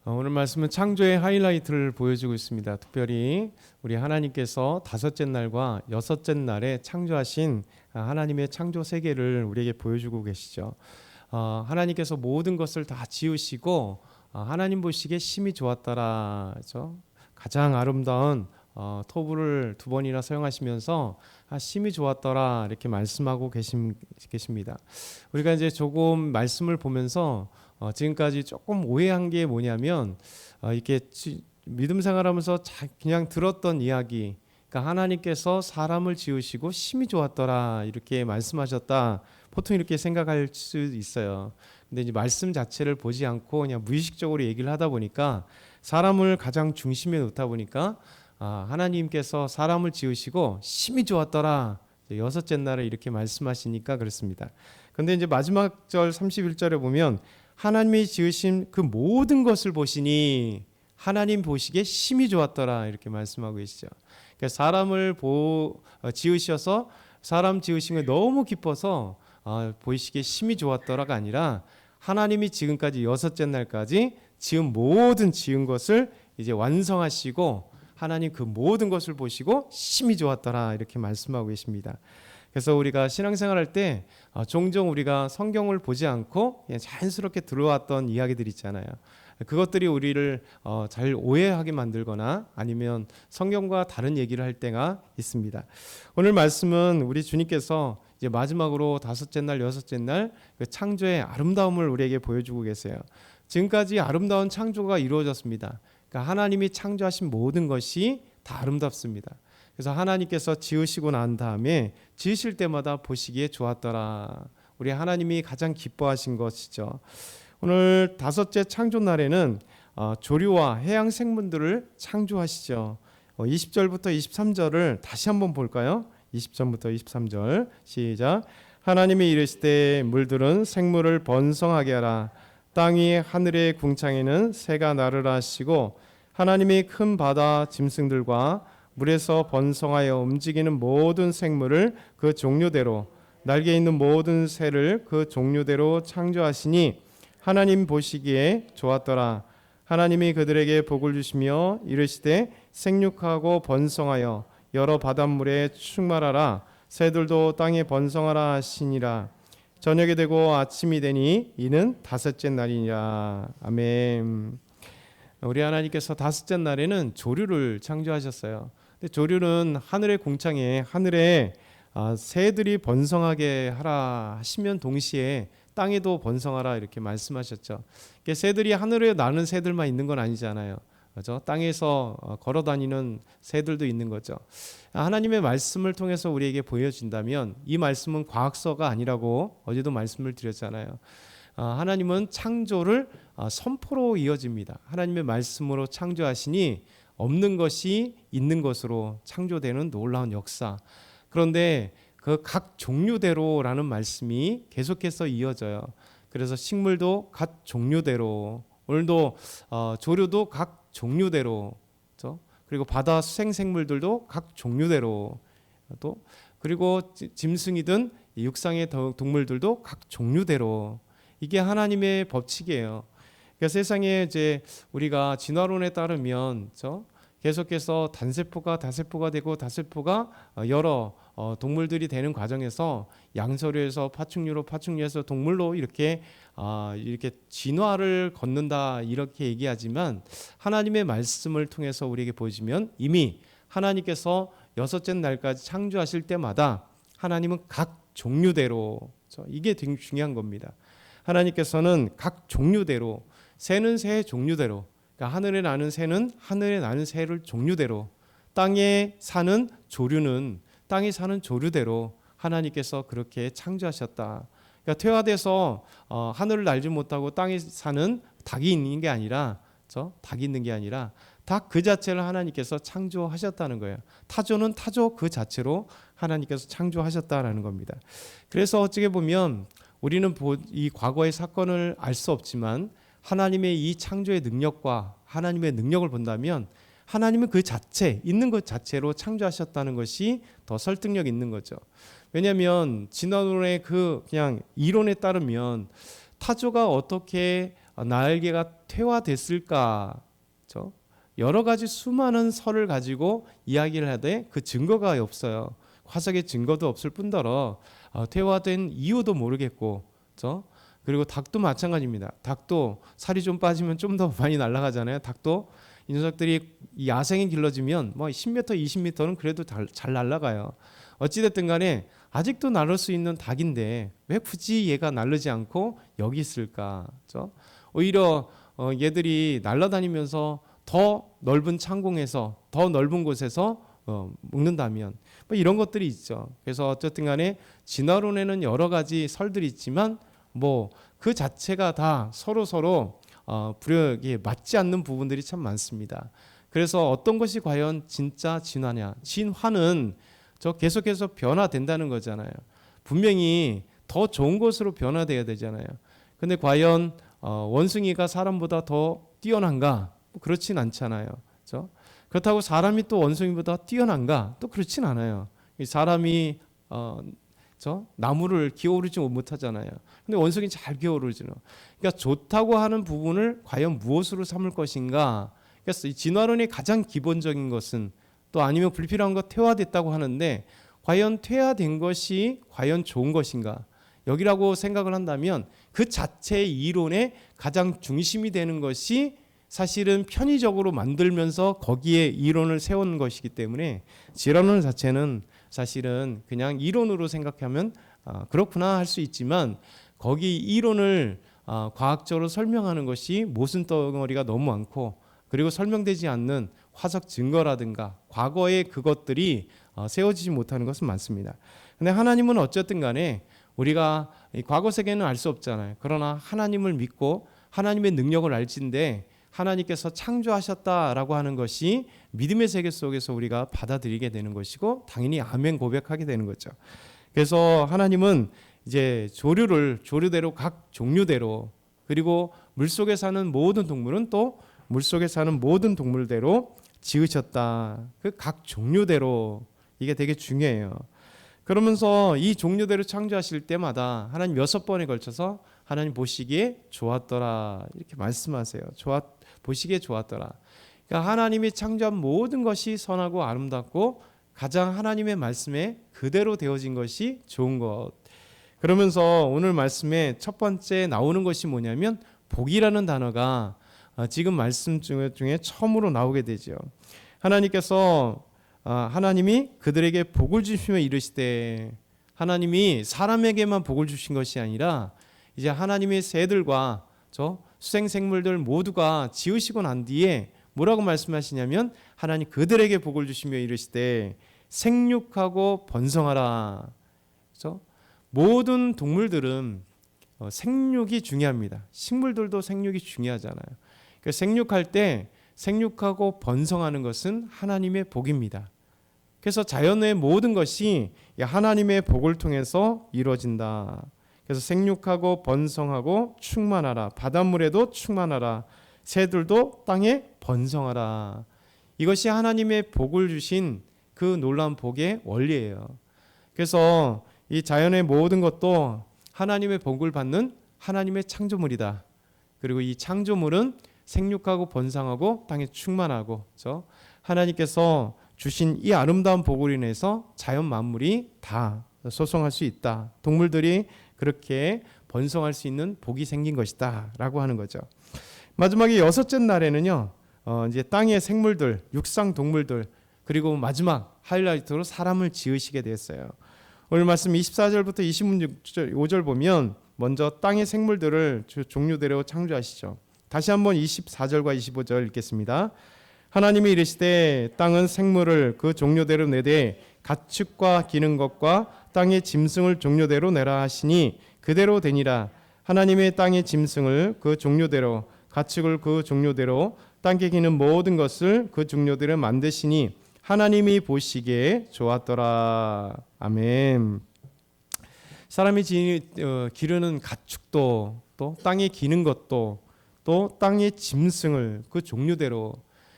오늘 말씀은 창조의 하이라이트를 보여주고 있습니다. 특별히 우리 하나님께서 다섯째 날과 여섯째 날에 창조하신 하나님의 창조 세계를 우리에게 보여주고 계시죠. 하나님께서 모든 것을 다 지으시고 하나님 보시기에 심히 좋았더라. 그렇죠? 가장 아름다운 토부를 두 번이나 사용하시면서 심히 좋았더라 이렇게 말씀하고 계십니다. 우리가 이제 조금 말씀을 보면서 지금까지 조금 오해한 게 뭐냐면 이렇게 믿음 생활하면서 그냥 들었던 이야기, 그러니까 하나님께서 사람을 지으시고 심히 좋았더라 이렇게 말씀하셨다. 보통 이렇게 생각할 수 있어요. 근데 이제 말씀 자체를 보지 않고 그냥 무의식적으로 얘기를 하다 보니까 사람을 가장 중심에 놓다 보니까 하나님께서 사람을 지으시고 심히 좋았더라. 여섯째 날에 이렇게 말씀하시니까 그렇습니다. 근데 이제 마지막 절 31절에 보면 하나님이 지으신 그 모든 것을 보시니 하나님 보시기에 심히 좋았더라 이렇게 말씀하고 계시죠. 그러니까 사람을 지으셔서 사람 지으신 게 너무 기뻐서 보시기에 심히 좋았더라가 아니라 하나님이 지금까지 여섯째 날까지 지은 것을 이제 완성하시고 하나님 그 모든 것을 보시고 심히 좋았더라 이렇게 말씀하고 계십니다. 그래서 우리가 신앙생활할 때 종종 우리가 성경을 보지 않고 그냥 자연스럽게 들어왔던 이야기들 있잖아요. 그것들이 우리를 잘 오해하게 만들거나 아니면 성경과 다른 얘기를 할 때가 있습니다. 오늘 말씀은 우리 주님께서 이제 마지막으로 다섯째 날, 여섯째 날 그 창조의 아름다움을 우리에게 보여주고 계세요. 지금까지 아름다운 창조가 이루어졌습니다. 그러니까 하나님이 창조하신 모든 것이 다 아름답습니다. 그래서 하나님께서 지으시고 난 다음에 지으실 때마다 보시기에 좋았더라. 우리 하나님이 가장 기뻐하신 것이죠. 오늘 다섯째 창조 날에는 조류와 해양 생물들을 창조하시죠. 20절부터 23절을 다시 한번 볼까요? 20절부터 23절 시작. 하나님이 이르시되 물들은 생물을 번성하게 하라. 땅 위 하늘의 궁창에는 새가 나르라 하시고 하나님이 큰 바다 짐승들과 물에서 번성하여 움직이는 모든 생물을 그 종류대로 날개 있는 모든 새를 그 종류대로 창조하시니 하나님 보시기에 좋았더라. 하나님이 그들에게 복을 주시며 이르시되 생육하고 번성하여 여러 바닷물에 충만하라. 새들도 땅에 번성하라 하시니라. 저녁이 되고 아침이 되니 이는 다섯째 날이니라. 아멘. 우리 하나님께서 다섯째 날에는 조류를 창조하셨어요. 근데 조류는 하늘의 궁창에 하늘에 새들이 번성하게 하라 하시면 동시에 땅에도 번성하라 이렇게 말씀하셨죠. 새들이 하늘에 나는 새들만 있는 건 아니잖아요. 그렇죠? 땅에서 걸어다니는 새들도 있는 거죠. 하나님의 말씀을 통해서 우리에게 보여진다면 이 말씀은 과학서가 아니라고 어제도 말씀을 드렸잖아요. 하나님은 창조를 선포로 이어집니다. 하나님의 말씀으로 창조하시니 없는 것이 있는 것으로 창조되는 놀라운 역사. 그런데 그 각 종류대로라는 말씀이 계속해서 이어져요. 그래서 식물도 각 종류대로, 오늘도 조류도 각 종류대로, 그렇죠? 그리고 바다 수생 생물들도 각 종류대로, 또 그리고 짐승이든 육상의 동물들도 각 종류대로. 이게 하나님의 법칙이에요. 그러니까 세상에 이제 우리가 진화론에 따르면 계속해서 단세포가 다세포가 되고 다세포가 여러 동물들이 되는 과정에서 양서류에서 파충류로 파충류에서 동물로 이렇게 진화를 걷는다 이렇게 얘기하지만 하나님의 말씀을 통해서 우리에게 보여주면 이미 하나님께서 여섯째 날까지 창조하실 때마다 하나님은 각 종류대로 이게 되게 중요한 겁니다. 하나님께서는 각 종류대로 새는 새의 종류대로 그러니까 하늘에 나는 새는 하늘에 나는 새를 종류대로 땅에 사는 조류는 땅에 사는 조류대로 하나님께서 그렇게 창조하셨다. 그러니까 퇴화돼서 하늘을 날지 못하고 땅에 사는 닭이 있는 게 아니라 닭이 있는 게 아니라 닭 그 자체를 하나님께서 창조하셨다는 거예요. 타조는 타조 그 자체로 하나님께서 창조하셨다라는 겁니다. 그래서 어떻게 보면 우리는 이 과거의 사건을 알 수 없지만 하나님의 이 창조의 능력과 하나님의 능력을 본다면 하나님은 그 자체, 있는 것 자체로 창조하셨다는 것이 더 설득력 있는 거죠. 왜냐하면 진화론의 그냥 이론에 따르면 타조가 어떻게 날개가 퇴화됐을까? 그렇죠? 여러 가지 수많은 설을 가지고 이야기를 하되 그 증거가 없어요. 화석의 증거도 없을 뿐더러 퇴화된 이유도 모르겠고, 그렇죠? 그리고 닭도 마찬가지입니다. 닭도 살이 좀 빠지면 좀 더 많이 날아가잖아요. 닭도 이 녀석들이 이 야생에 길러지면 뭐 10m, 20m는 그래도 잘 날아가요. 어찌됐든 간에 아직도 날을 수 있는 닭인데 왜 굳이 얘가 날르지 않고 여기 있을까? 그렇죠? 오히려 얘들이 날아다니면서 더 넓은 창공에서 더 넓은 곳에서 먹는다면 뭐 이런 것들이 있죠. 그래서 어쨌든 간에 진화론에는 여러 가지 설들이 있지만 뭐 그 자체가 다 서로 불역에 맞지 않는 부분들이 참 많습니다. 그래서 어떤 것이 과연 진짜 진화냐? 진화는 저 계속해서 변화된다는 거잖아요. 분명히 더 좋은 것으로 변화돼야 되잖아요. 근데 과연 원숭이가 사람보다 더 뛰어난가? 그렇진 않잖아요. 그렇죠? 그렇다고 사람이 또 원숭이보다 뛰어난가? 또 그렇진 않아요. 사람이 나무를 기어오르지 못하잖아요. 근데 원숭이 잘 기어오르죠. 그러니까 좋다고 하는 부분을 과연 무엇으로 삼을 것인가? 그래서 이 진화론의 가장 기본적인 것은 또 아니면 불필요한 것 퇴화됐다고 하는데 과연 퇴화된 것이 과연 좋은 것인가? 여기라고 생각을 한다면 그 자체의 이론의 가장 중심이 되는 것이 사실은 편의적으로 만들면서 거기에 이론을 세운 것이기 때문에 진화론 자체는 사실은 그냥 이론으로 생각하면 그렇구나 할 수 있지만 거기 이론을 과학적으로 설명하는 것이 모순 덩어리가 너무 많고 그리고 설명되지 않는 화석 증거라든가 과거의 그것들이 세워지지 못하는 것은 많습니다. 근데 하나님은 어쨌든 간에 우리가 과거 세계는 알 수 없잖아요. 그러나 하나님을 믿고 하나님의 능력을 알진데 하나님께서 창조하셨다라고 하는 것이 믿음의 세계 속에서 우리가 받아들이게 되는 것이고 당연히 아멘 고백하게 되는 거죠. 그래서 하나님은 이제 조류대로 각 종류대로 그리고 물속에 사는 모든 동물은 또 물속에 사는 모든 동물대로 지으셨다. 그 각 종류대로 이게 되게 중요해요. 그러면서 이 종류대로 창조하실 때마다 하나님 6번에 걸쳐서 하나님 보시기에 좋았더라 이렇게 말씀하세요. 보시기에 좋았더라. 그러니까 하나님이 창조한 모든 것이 선하고 아름답고 가장 하나님의 말씀에 그대로 되어진 것이 좋은 것. 그러면서 오늘 말씀에 첫 번째 나오는 것이 뭐냐면 복이라는 단어가 지금 말씀 중에 처음으로 나오게 되죠. 하나님이 그들에게 복을 주시며 이르시되 하나님이 사람에게만 복을 주신 것이 아니라 이제 하나님의 새들과 수생생물들 모두가 지으시고 난 뒤에 뭐라고 말씀하시냐면 하나님 그들에게 복을 주시며 이르시되 생육하고 번성하라. 그렇죠? 모든 동물들은 생육이 중요합니다. 식물들도 생육이 중요하잖아요. 그러니까 생육할 때 생육하고 번성하는 것은 하나님의 복입니다. 그래서 자연의 모든 것이 하나님의 복을 통해서 이루어진다. 그래서 생육하고 번성하고 충만하라. 바닷물에도 충만하라. 새들도 땅에 번성하라. 이것이 하나님의 복을 주신 그 놀라운 복의 원리예요. 그래서 이 자연의 모든 것도 하나님의 복을 받는 하나님의 창조물이다. 그리고 이 창조물은 생육하고 번성하고 땅에 충만하고 그렇죠? 하나님께서 주신 이 아름다운 복을 인해서 자연 만물이 다 소성할 수 있다. 동물들이 그렇게 번성할 수 있는 복이 생긴 것이다 라고 하는 거죠. 마지막에 6째 날에는요 이제 땅의 생물들, 육상 동물들 그리고 마지막 하이라이트로 사람을 지으시게 됐어요. 오늘 말씀 24절부터 25절 보면 먼저 땅의 생물들을 종류대로 창조하시죠. 다시 한번 24절과 25절 읽겠습니다. 하나님이 이르시되 땅은 생물을 그 종류대로 내되 가축과 기는 것과 땅의 짐승을 종류대로 내라 하시니 그대로 되니라. 하나님의 땅의 짐승을 그 종류대로 가축을 그 종류대로 땅에 기는 모든 것을 그 종류대로 만드시니 하나님이 보시기에 좋았더라. 아멘. 사람이 기르는 가축도 또 땅에 기는 것도 또 땅의 짐승을 그 종류대로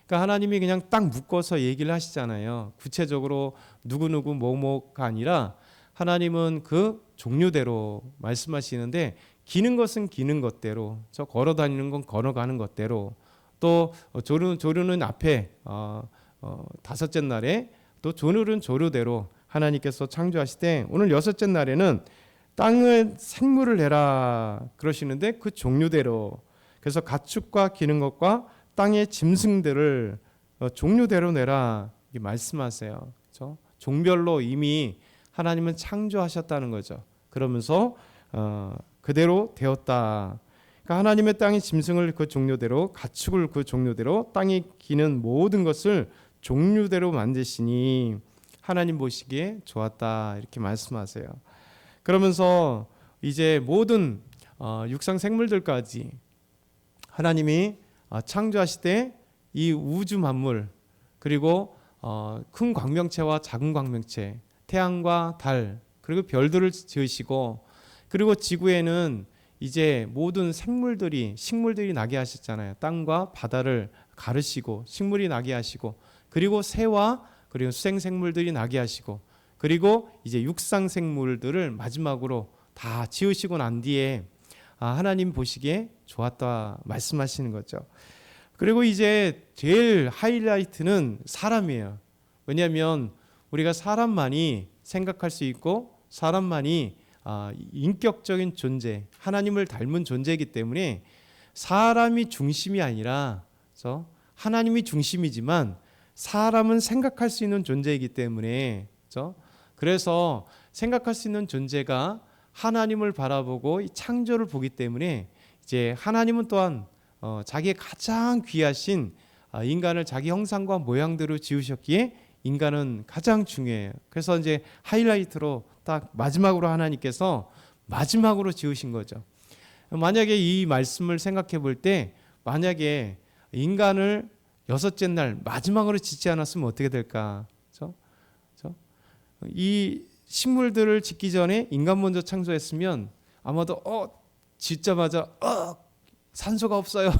그러니까 하나님이 그냥 딱 묶어서 얘기를 하시잖아요. 구체적으로 누구누구 뭐뭐가 아니라 하나님은 그 종류대로 말씀하시는데 기는 것은 기는 것대로, 저 걸어 다니는 건 걸어가는 것대로, 또 조류는 앞에 다섯째 날에 또 조류는 조류대로 하나님께서 창조하실 때 오늘 여섯째 날에는 땅을 생물을 내라 그러시는데 그 종류대로, 그래서 가축과 기는 것과 땅의 짐승들을 종류대로 내라 이렇게 말씀하세요. 그렇죠? 종별로 이미 하나님은 창조하셨다는 거죠. 그러면서 그대로 되었다. 그러니까 하나님의 땅의 짐승을 그 종류대로, 가축을 그 종류대로, 땅에 기는 모든 것을 종류대로 만드시니 하나님 보시기에 좋았다 이렇게 말씀하세요. 그러면서 이제 모든 육상 생물들까지 하나님이 창조하실 때 이 우주 만물, 그리고 큰 광명체와 작은 광명체, 태양과 달, 그리고 별들을 지으시고, 그리고 지구에는 이제 모든 식물들이 나게 하셨잖아요. 땅과 바다를 가르시고 식물이 나게 하시고, 그리고 새와 그리고 수생 생물들이 나게 하시고, 그리고 이제 육상 생물들을 마지막으로 다 지으시고 난 뒤에 하나님 보시기에 좋았다 말씀하시는 거죠. 그리고 이제 제일 하이라이트는 사람이에요. 왜냐하면 우리가 사람만이 생각할 수 있고 사람만이 인격적인 존재, 하나님을 닮은 존재이기 때문에 사람이 중심이 아니라 하나님이 중심이지만 사람은 생각할 수 있는 존재이기 때문에, 그래서 생각할 수 있는 존재가 하나님을 바라보고 이 창조를 보기 때문에 이제 하나님은 또한 자기의 가장 귀하신 인간을 자기 형상과 모양대로 지으셨기에 인간은 가장 중요해요. 그래서 이제 하이라이트로 딱 마지막으로 하나님께서 마지막으로 지으신 거죠. 만약에 이 말씀을 생각해 볼 때, 만약에 인간을 여섯째 날 마지막으로 짓지 않았으면 어떻게 될까? 이 식물들을 짓기 전에 인간 먼저 창조했으면 아마도 짓자마자 산소가 없어요.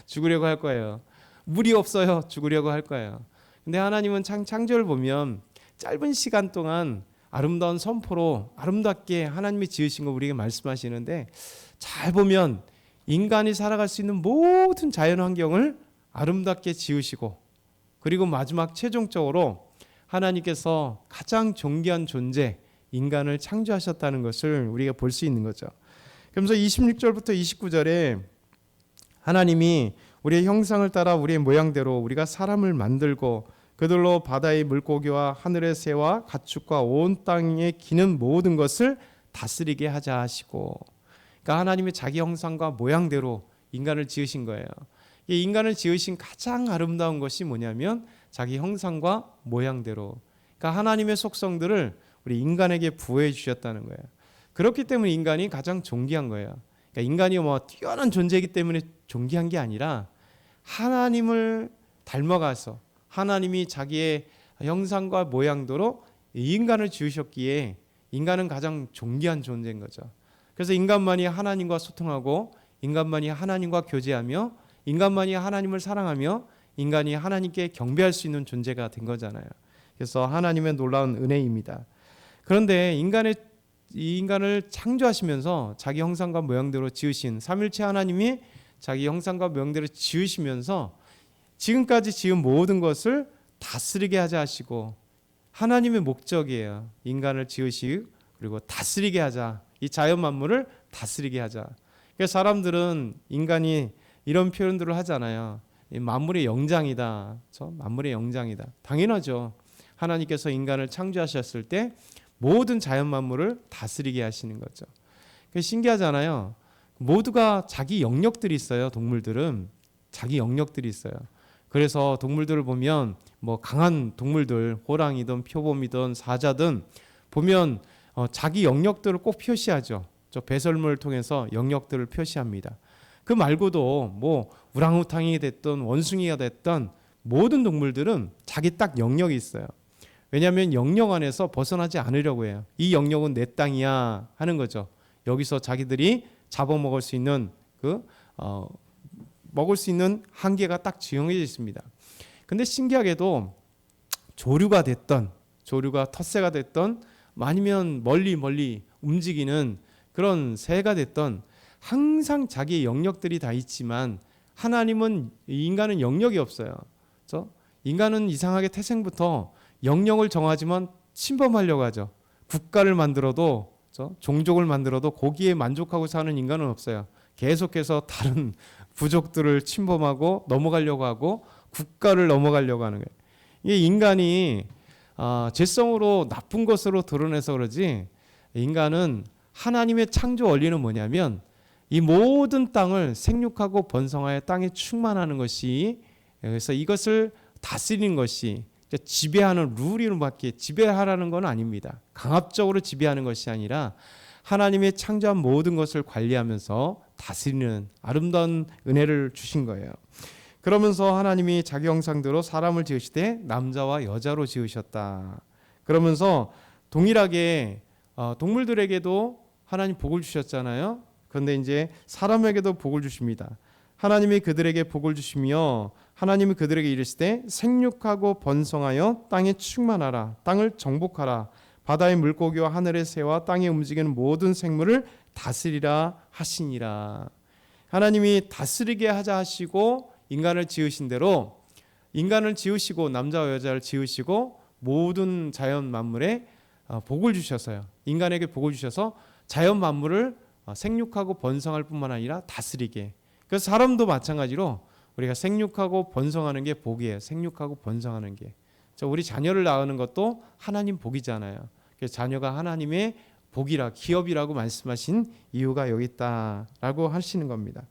죽으려고 할 거예요. 물이 없어요. 죽으려고 할 거예요. 근데 하나님은 창조를 보면 짧은 시간 동안 아름다운 선포로 아름답게 하나님이 지으신 거 우리에게 말씀하시는데, 잘 보면 인간이 살아갈 수 있는 모든 자연 환경을 아름답게 지으시고, 그리고 마지막 최종적으로 하나님께서 가장 존귀한 존재 인간을 창조하셨다는 것을 우리가 볼 수 있는 거죠. 그러면서 26절부터 29절에 하나님이 우리의 형상을 따라 우리의 모양대로 우리가 사람을 만들고 그들로 바다의 물고기와 하늘의 새와 가축과 온 땅에 기는 모든 것을 다스리게 하자 하시고, 그러니까 하나님의 자기 형상과 모양대로 인간을 지으신 거예요. 이 인간을 지으신 가장 아름다운 것이 뭐냐면 자기 형상과 모양대로, 그러니까 하나님의 속성들을 우리 인간에게 부여해 주셨다는 거예요. 그렇기 때문에 인간이 가장 존귀한 거예요. 그러니까 인간이 뛰어난 존재이기 때문에 존귀한 게 아니라 하나님을 닮아가서 하나님이 자기의 형상과 모양대로 인간을 지으셨기에 인간은 가장 존귀한 존재인 거죠. 그래서 인간만이 하나님과 소통하고 인간만이 하나님과 교제하며 인간만이 하나님을 사랑하며 인간이 하나님께 경배할 수 있는 존재가 된 거잖아요. 그래서 하나님의 놀라운 은혜입니다. 그런데 이 인간을 창조하시면서 자기 형상과 모양대로 지으신 삼일체 하나님이 자기 형상과 모양대로 지으시면서 지금까지 지은 모든 것을 다스리게 하자 하시고, 하나님의 목적이에요. 인간을 지으시고 그리고 다스리게 하자. 이 자연 만물을 다스리게 하자. 그래서 사람들은 인간이 이런 표현들을 하잖아요. 만물의 영장이다. 만물의 영장이다. 당연하죠. 하나님께서 인간을 창조하셨을 때 모든 자연 만물을 다스리게 하시는 거죠. 신기하잖아요. 모두가 자기 영역들이 있어요. 동물들은 자기 영역들이 있어요. 그래서 동물들을 보면 강한 동물들, 호랑이든 표범이든 사자든 보면 자기 영역들을 꼭 표시하죠. 저 배설물을 통해서 영역들을 표시합니다. 그 말고도 우랑우탕이 됐든 원숭이가 됐든 모든 동물들은 자기 딱 영역이 있어요. 왜냐하면 영역 안에서 벗어나지 않으려고 해요. 이 영역은 내 땅이야 하는 거죠. 여기서 자기들이 잡아먹을 수 있는 먹을 수 있는 한계가 딱 지정해져 있습니다. 근데 신기하게도 조류가 됐던, 조류가 텃새가 됐던, 아니면 멀리 움직이는 그런 새가 됐던 항상 자기의 영역들이 다 있지만 하나님은 인간은 영역이 없어요. 그렇죠? 인간은 이상하게 태생부터 영역을 정하지만 침범하려고 하죠. 국가를 만들어도 그렇죠? 종족을 만들어도 거기에 만족하고 사는 인간은 없어요. 계속해서 다른 부족들을 침범하고 넘어가려고 하고 국가를 넘어가려고 하는 거예요. 이게 인간이 죄성으로 나쁜 것으로 드러내서 그러지 인간은 하나님의 창조 원리는 뭐냐면 이 모든 땅을 생육하고 번성하여 땅에 충만하는 것이 그래서 이것을 다스리는 것이 지배하는 룰이밖에 지배하라는 건 아닙니다. 강압적으로 지배하는 것이 아니라 하나님의 창조한 모든 것을 관리하면서 다스리는 아름다운 은혜를 주신 거예요. 그러면서 하나님이 자기 형상대로 사람을 지으시되 남자와 여자로 지으셨다. 그러면서 동일하게 동물들에게도 하나님 복을 주셨잖아요. 그런데 이제 사람에게도 복을 주십니다. 하나님이 그들에게 복을 주시며 하나님이 그들에게 이르시되 생육하고 번성하여 땅에 충만하라. 땅을 정복하라. 바다의 물고기와 하늘의 새와 땅에 움직이는 모든 생물을 다스리라 하시니라. 하나님이 다스리게 하자 하시고 인간을 지으신 대로 인간을 지으시고 남자와 여자를 지으시고 모든 자연 만물에 복을 주셔서요. 인간에게 복을 주셔서 자연 만물을 생육하고 번성할 뿐만 아니라 다스리게. 그래서 사람도 마찬가지로 우리가 생육하고 번성하는 게 복이에요. 생육하고 번성하는 게. 우리 자녀를 낳는 것도 하나님 복이잖아요. 그래서 자녀가 하나님의 복이라 기업이라고 말씀하신 이유가 여기 있다라고 하시는 겁니다.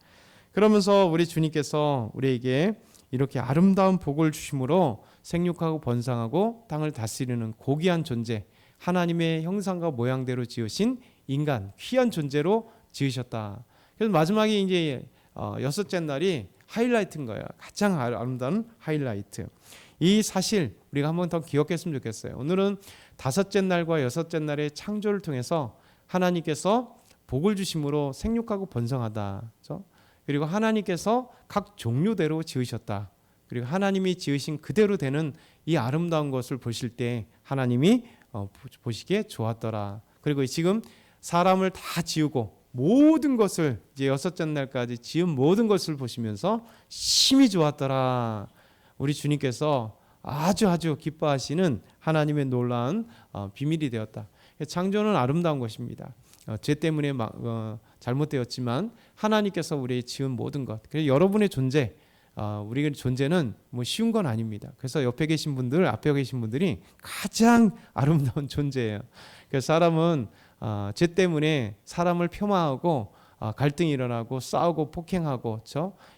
그러면서 우리 주님께서 우리에게 이렇게 아름다운 복을 주심으로 생육하고 번성하고 땅을 다스리는 고귀한 존재, 하나님의 형상과 모양대로 지으신 인간, 귀한 존재로 지으셨다. 그래서 마지막에 이제 여섯째 날이 하이라이트인 거예요. 가장 아름다운 하이라이트. 이 사실 우리가 한번 더 기억했으면 좋겠어요. 오늘은 다섯째 날과 여섯째 날의 창조를 통해서 하나님께서 복을 주심으로 생육하고 번성하다. 그렇죠? 그리고 하나님께서 각 종류대로 지으셨다. 그리고 하나님이 지으신 그대로 되는 이 아름다운 것을 보실 때 하나님이 보시기에 좋았더라. 그리고 지금 사람을 다 지우고 모든 것을 이제 여섯째 날까지 지은 모든 것을 보시면서 심히 좋았더라. 우리 주님께서 아주 기뻐하시는 하나님의 놀라운 비밀이 되었다. 창조는 아름다운 것입니다. 죄 때문에 잘못되었지만 하나님께서 우리의 지은 모든 것, 그래서 여러분의 존재, 우리의 존재는 뭐 쉬운 건 아닙니다. 그래서 옆에 계신 분들, 앞에 계신 분들이 가장 아름다운 존재예요. 그래서 사람은 죄 때문에 사람을 폄하하고 갈등이 일어나고 싸우고 폭행하고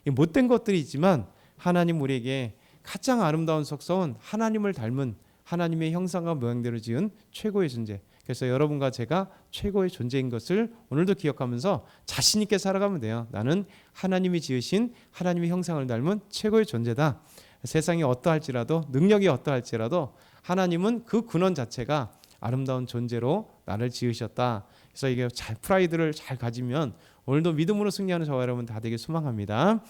이 못된 것들이 있지만 하나님 우리에게 가장 아름다운 속성은 하나님을 닮은 하나님의 형상과 모양대로 지은 최고의 존재. 그래서 여러분과 제가 최고의 존재인 것을 오늘도 기억하면서 자신 있게 살아가면 돼요. 나는 하나님이 지으신 하나님의 형상을 닮은 최고의 존재다. 세상이 어떠할지라도 능력이 어떠할지라도 하나님은 그 근원 자체가 아름다운 존재로 나를 지으셨다. 그래서 이게 프라이드를 잘 가지면 오늘도 믿음으로 승리하는 저와 여러분 다 되길 소망합니다.